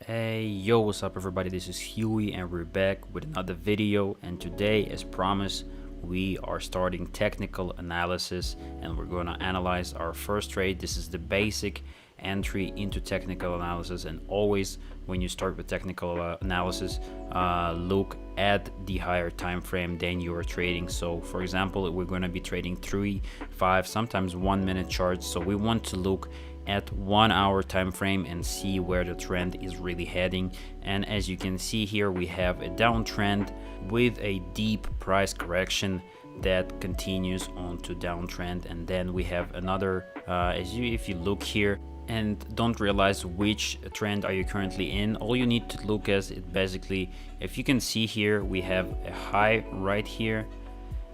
Hey, yo, what's up everybody? This is Huey and we're back with another video, and today, as promised, we are starting technical analysis and we're going to analyze our first trade. This is the basic entry into technical analysis, and always when you start with technical analysis, look at the higher time frame than you are trading. So for example, we're going to be trading 3, 5, sometimes 1 minute charts, so we want to look at 1 hour time frame and see where the trend is really heading. And as you can see here, we have a downtrend with a deep price correction that continues on to downtrend, and then we have another if you look here and don't realize which trend are you currently in, all you need to look at it basically, if you can see here, we have a high right here,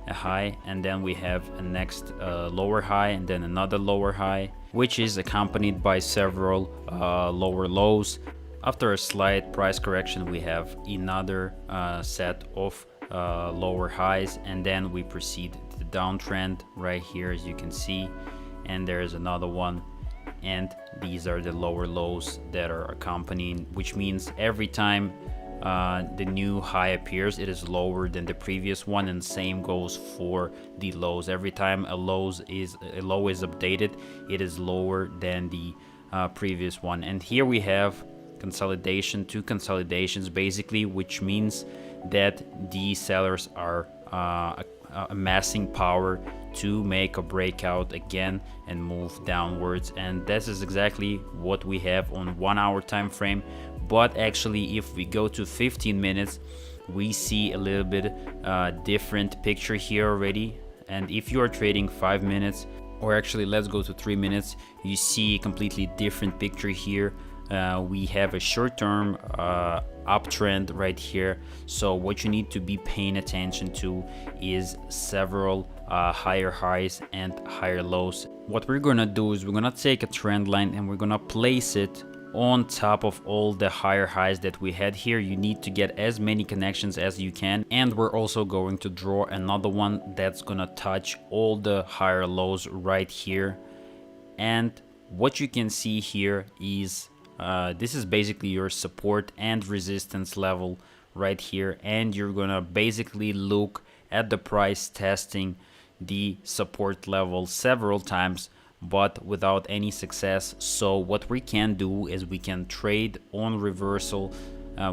a high, and then we have a next lower high, and then another lower high, which is accompanied by several lower lows. After a slight price correction, we have another set of lower highs, and then we proceed to the downtrend right here, as you can see, and there is another one, and these are the lower lows that are accompanying, which means every time the new high appears, it is lower than the previous one, and same goes for the lows. Every time a low is updated, it is lower than the previous one. And here we have consolidation, two consolidations basically, which means that the sellers are amassing power to make a breakout again and move downwards, and this is exactly what we have on 1 hour time frame. But actually, if we go to 15 minutes, we see a little bit different picture here already. And if you are trading 5 minutes, or actually let's go to 3 minutes, you see a completely different picture here. We have a short-term uptrend right here. So what you need to be paying attention to is several higher highs and higher lows. What we're gonna do is we're gonna take a trend line and we're gonna place it on top of all the higher highs that we had here. You need to get as many connections as you can, and we're also going to draw another one that's gonna touch all the higher lows right here. And what you can see here is this is basically your support and resistance level right here, and you're gonna basically look at the price testing the support level several times but without any success. So what we can do is we can trade on reversal.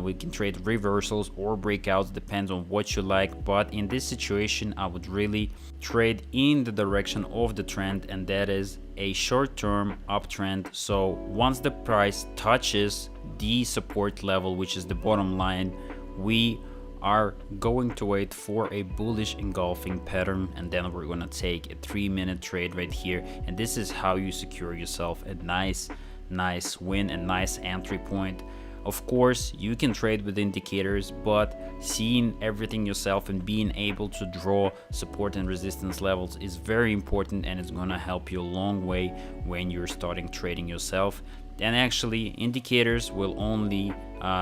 We can trade reversals or breakouts, depends on what you like, but in this situation I would really trade in the direction of the trend, and that is a short-term uptrend. So once the price touches the support level, which is the bottom line, we are going to wait for a bullish engulfing pattern, and then we're going to take a 3-minute trade right here. And this is how you secure yourself a nice win, a nice entry point. Of course, you can trade with indicators, but seeing everything yourself and being able to draw support and resistance levels is very important, and it's going to help you a long way when you're starting trading yourself. And actually, indicators will only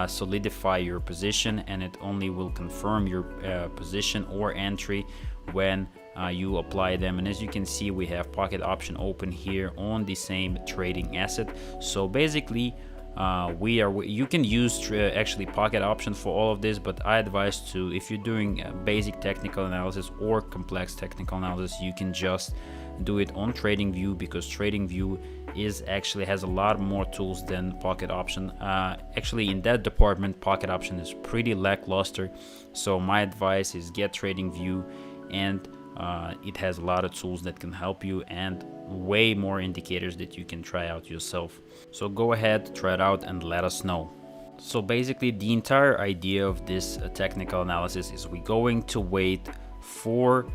solidify your position, and it only will confirm your position or entry when you apply them. And as you can see, we have pocket option open here on the same trading asset. So basically, you can use actually pocket option for all of this, but I advise to, if you're doing basic technical analysis or complex technical analysis, you can just do it on TradingView, because TradingView has a lot more tools than pocket option. Actually, in that department, pocket option is pretty lackluster, so my advice is get TradingView, and it has a lot of tools that can help you and way more indicators that you can try out yourself. So go ahead, try it out and let us know. So basically, the entire idea of this technical analysis is we're going to wait for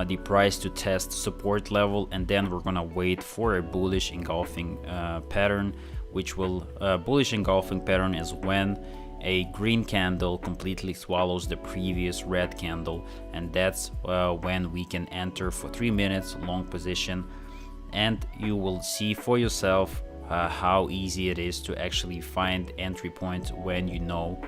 the price to test support level, and then we're gonna wait for a bullish engulfing pattern, which will bullish engulfing pattern is when a green candle completely swallows the previous red candle, and that's when we can enter for 3 minutes long position. And you will see for yourself how easy it is to actually find entry points when you know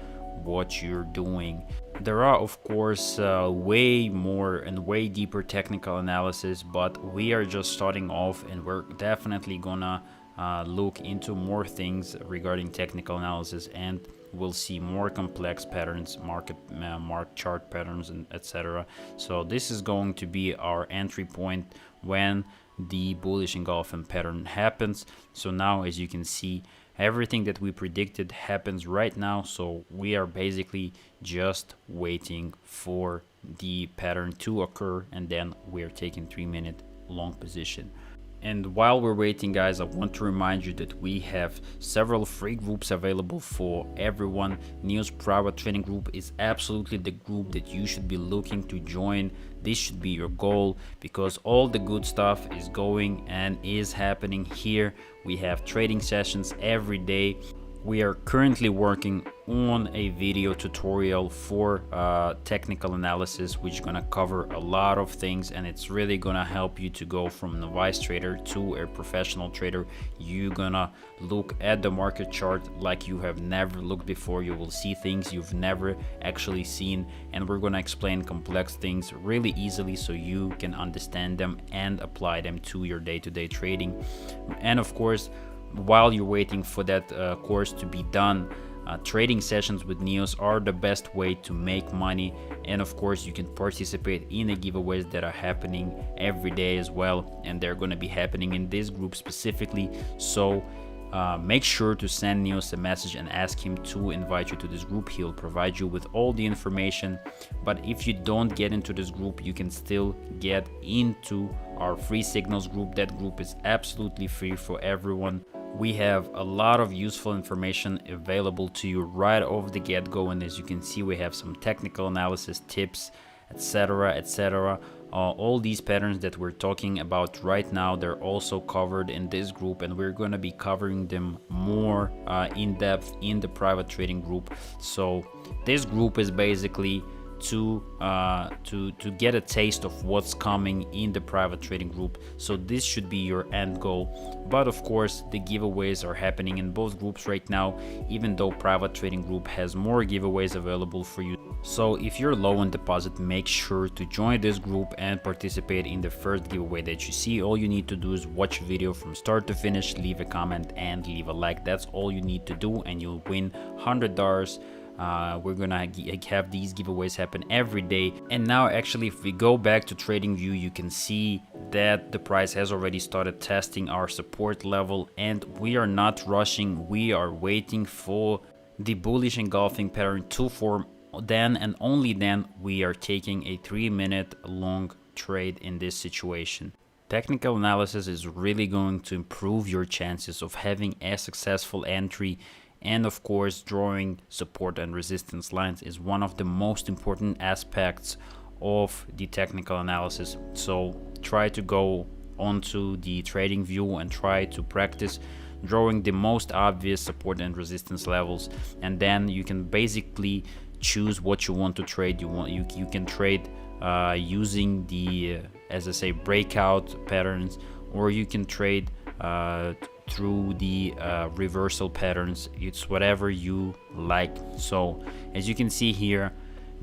what you're doing. There are of course way more and way deeper technical analysis, but we are just starting off, and we're definitely gonna look into more things regarding technical analysis, and we'll see more complex patterns, market chart patterns, and etc. So this is going to be our entry point when the bullish engulfing pattern happens. So now, as you can see, everything that we predicted happens right now. So we are basically just waiting for the pattern to occur, and then we're taking 3-minute long position. And while we're waiting, guys, I want to remind you that we have several free groups available for everyone. Neo's private training group is absolutely the group that you should be looking to join. This should be your goal, because all the good stuff is going and is happening here. We have trading sessions every day. We are currently working on a video tutorial for technical analysis, which is gonna cover a lot of things, and it's really gonna help you to go from a novice trader to a professional trader. You're gonna look at the market chart like you have never looked before. You will see things you've never actually seen, and we're gonna explain complex things really easily so you can understand them and apply them to your day-to-day trading. And of course, while you're waiting for that course to be done, trading sessions with Neos are the best way to make money. And of course, you can participate in the giveaways that are happening every day as well, and they're going to be happening in this group specifically. So make sure to send Neos a message and ask him to invite you to this group. He'll provide you with all the information. But if you don't get into this group, you can still get into our free signals group. That group is absolutely free for everyone. We have a lot of useful information available to you right off the get-go, and as you can see, we have some technical analysis tips, etc, etc. All these patterns that we're talking about right now, they're also covered in this group, and we're going to be covering them more in depth in the private trading group. So this group is basically to get a taste of what's coming in the private trading group. So this should be your end goal. But of course, the giveaways are happening in both groups right now, even though private trading group has more giveaways available for you. So if you're low on deposit, make sure to join this group and participate in the first giveaway that you see. All you need to do is watch a video from start to finish, leave a comment and leave a like. That's all you need to do, and you'll win $100. We're gonna have these giveaways happen every day. And now actually, if we go back to TradingView, you can see that the price has already started testing our support level, and we are not rushing. We are waiting for the bullish engulfing pattern to form. Then and only then we are taking a 3-minute long trade in this situation. Technical analysis is really going to improve your chances of having a successful entry. And of course, drawing support and resistance lines is one of the most important aspects of the technical analysis. So try to go onto the trading view and try to practice drawing the most obvious support and resistance levels, and then you can basically choose what you want to trade. You can trade using the as I say, breakout patterns, or you can trade through the reversal patterns. It's whatever you like. So as you can see here,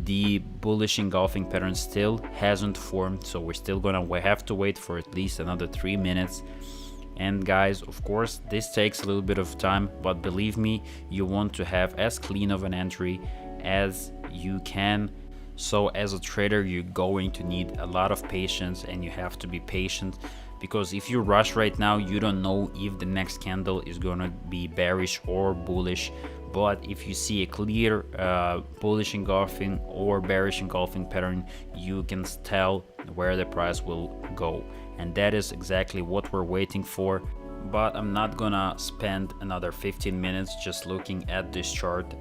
the bullish engulfing pattern still hasn't formed, so we're still gonna have to wait for at least another 3 minutes. And guys, of course, this takes a little bit of time, but believe me, you want to have as clean of an entry as you can. So as a trader, you're going to need a lot of patience, and you have to be patient, because if you rush right now, you don't know if the next candle is going to be bearish or bullish. But if you see a clear bullish engulfing or bearish engulfing pattern, you can tell where the price will go, and that is exactly what we're waiting for. But I'm not gonna spend another 15 minutes just looking at this chart.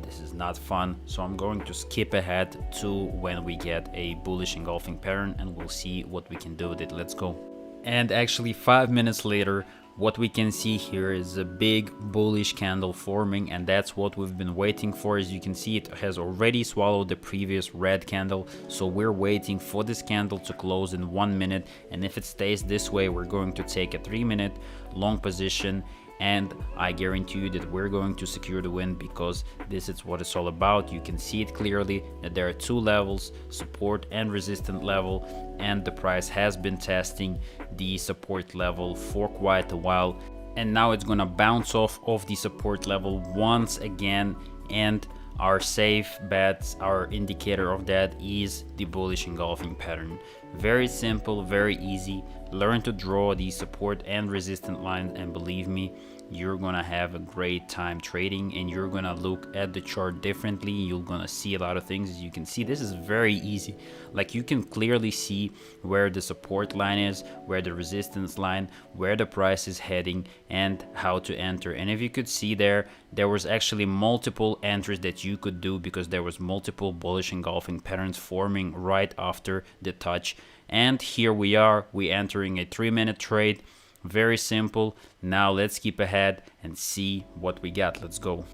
This is not fun, so I'm going to skip ahead to when we get a bullish engulfing pattern, and we'll see what we can do with it. Let's go. And actually 5 minutes later, what we can see here is a big bullish candle forming, and that's what we've been waiting for. As you can see, it has already swallowed the previous red candle, so we're waiting for this candle to close in 1 minute, and if it stays this way, we're going to take a 3-minute long position, and I guarantee you that we're going to secure the win, because this is what it's all about. You can see it clearly that there are two levels, support and resistance level, and the price has been testing the support level for quite a while. and now it's gonna bounce off the support level once again, and our safe bets, our indicator of that is the bullish engulfing pattern. Very simple, very easy. Learn to draw the support and resistance lines, and believe me, you're gonna have a great time trading, and you're gonna look at the chart differently. You're gonna see a lot of things. As you can see, this is very easy. Like, you can clearly see where the support line is, where the resistance line, where the price is heading, and how to enter. And if you could see there was actually multiple entries that you could do, because there was multiple bullish engulfing patterns forming right after the touch. And here we are, we entering a 3-minute trade. Very simple. Now let's keep ahead and see what we got. Let's go.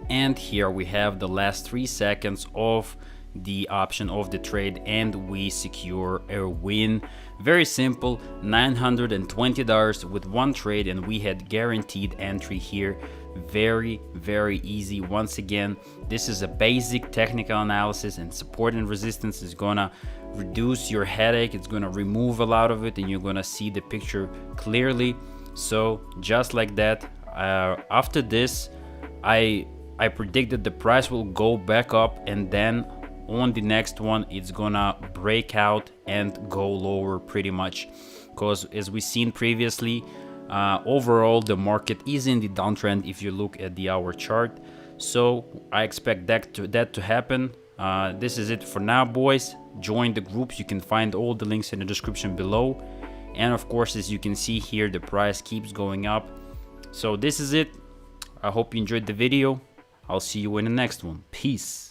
And here we have the last 3 seconds of the option of the trade, and we secure a win. Very simple, $920 with one trade, and we had guaranteed entry here. Very, very easy. Once again, this is a basic technical analysis, and support and resistance is gonna reduce your headache. It's gonna remove a lot of it, and you're gonna see the picture clearly. So just like that, after this, I predicted the price will go back up, and then on the next one it's gonna break out and go lower pretty much, because as we seen previously, overall the market is in the downtrend if you look at the hour chart. So I expect that to happen. This is it for now, boys. Join the groups. You can find all the links in the description below, and of course, as you can see here, the price keeps going up. So this is it. I hope you enjoyed the video. I'll see you in the next one. Peace.